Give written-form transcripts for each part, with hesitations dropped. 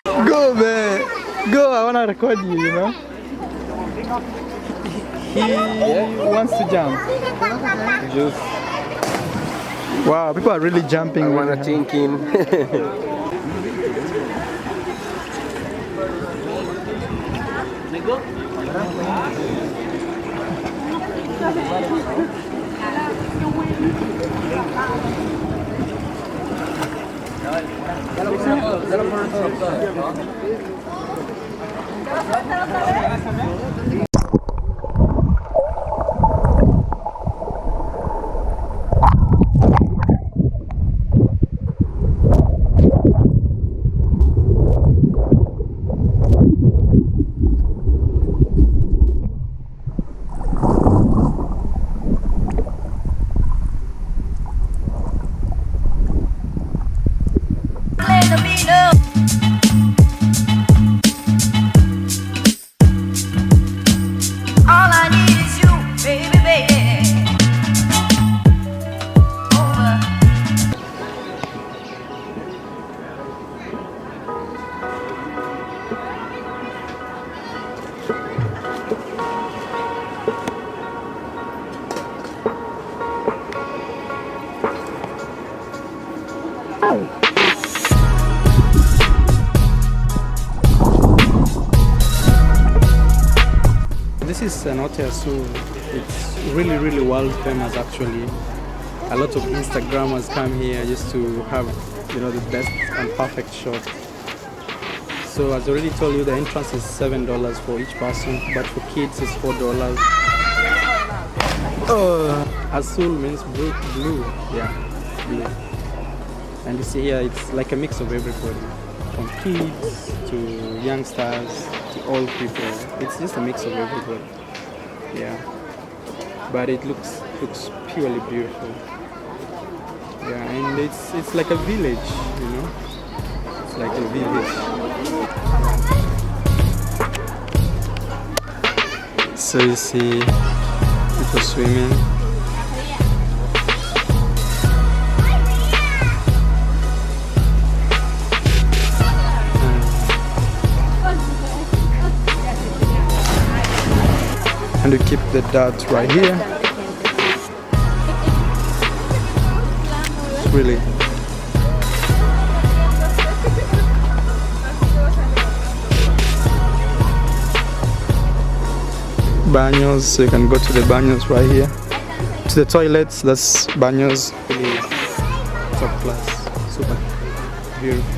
Go, man! Go, I wanna record you, you know? He wants to jump. Just Wow, people are really jumping. I wanna think him. This is cenote, so it's really world famous actually. A lot of Instagrammers come here just to have, you know, the best and perfect shot. So as I already told you, the entrance is $7 for each person, but for kids it's $4. Azul means blue, yeah, blue. And you see here, it's like a mix of everybody, from kids to youngsters to old people. It's just a mix of everybody, yeah. But it looks purely beautiful, yeah. And it's like a village, you know. It's like a village. So you see people swimming. And we keep the dirt right here. It's really baños, so you can go to the baños right here. To the toilets, that's baños. Really top class, super beautiful.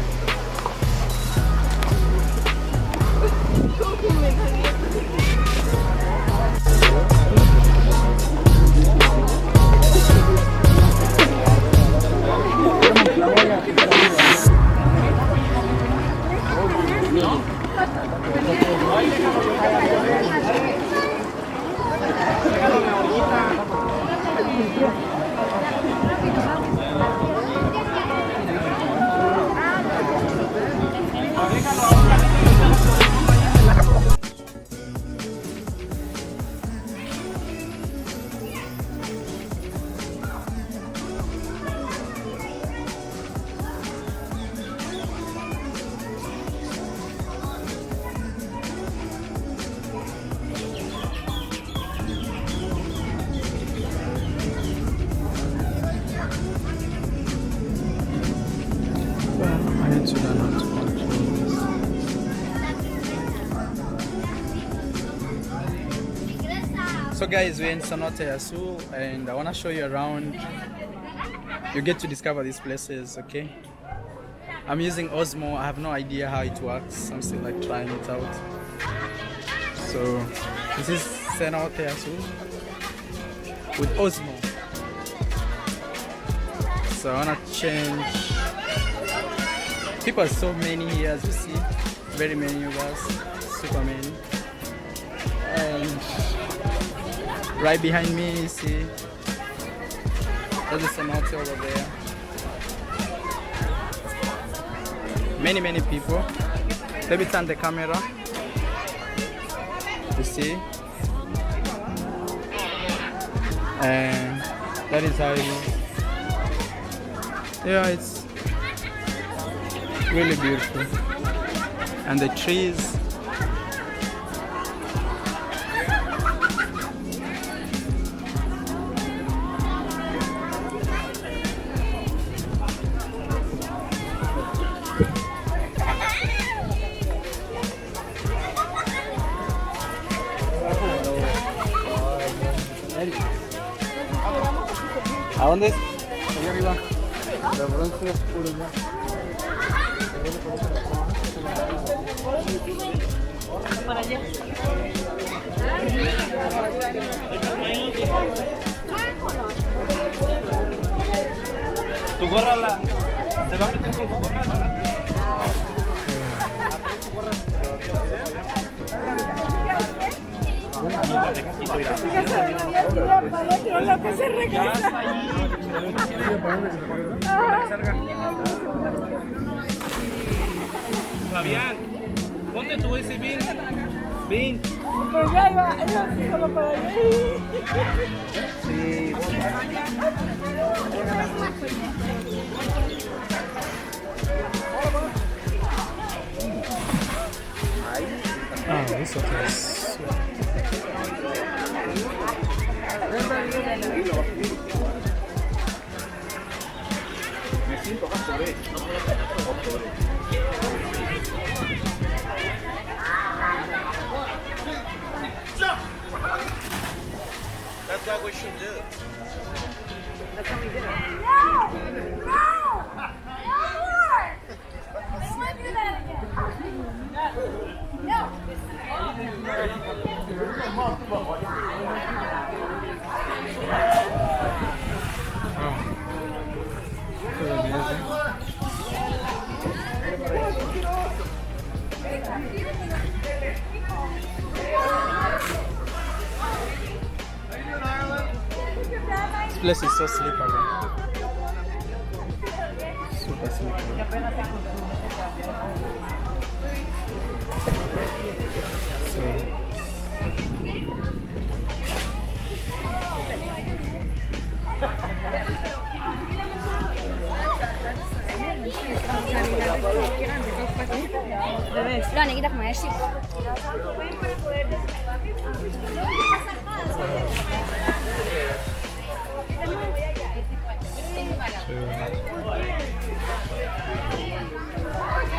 So guys, we're in Cenote Azul and I want to show you around. You get to discover these places, okay? I'm using Osmo. I have no idea how it works. I'm still like trying it out. So this is Cenote Azul with Osmo. So I want to change. People are so many here, as you see. Very many of us, super many. And right behind me, you see, there's a cenote over there. Many people. Let me turn the camera. You see? And that is how it is. Yeah, it's really beautiful. And the trees. ¿A dónde es? Allá arriba. La bronce es puro ya. Para allá. Tu gorra se va a meter con tu gorra. Fabián, ponte tú ese bin. Pues ya iba solo para allá. Sí. Ah, eso que es. That's what we should do. That's what we did. This place is so slippery. Super slippery. Lo ni kita kemana sih?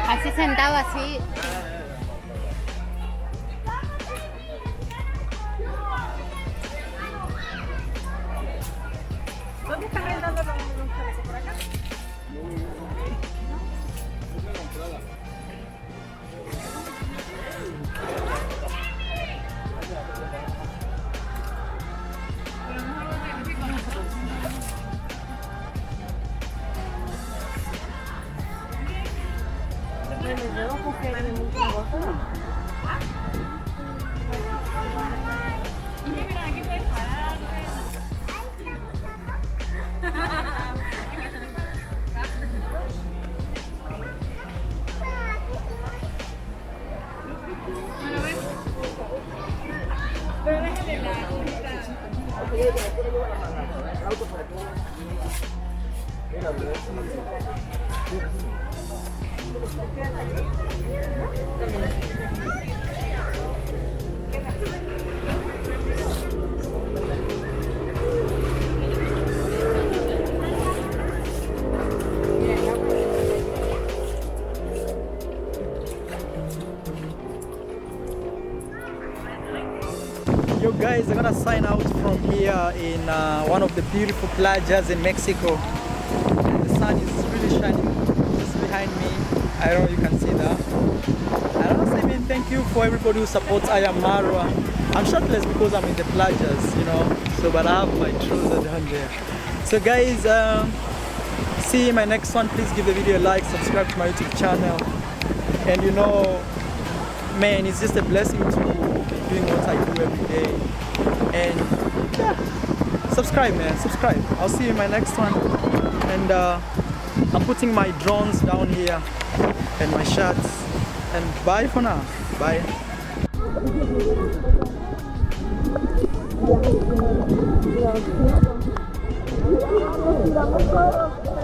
Así sentado así. ¿Dónde están rentando los cabezas por acá? Yo guys, I'm gonna sign out from here in one of the beautiful playas in Mexico. And the sun is really shining just behind me. I don't know if you can see that. I want to say thank you for everybody who supports I Am Marwa. I'm shirtless because I'm in the playas, you know. So, but I have my trousers down there. So guys, see you in my next one. Please give the video a like, subscribe to my YouTube channel. And you know, man, it's just a blessing to be doing what I do every day. And yeah, subscribe, man, subscribe. I'll see you in my next one. And I'm putting my drones down here and my shots. And bye for now. Bye. Mira,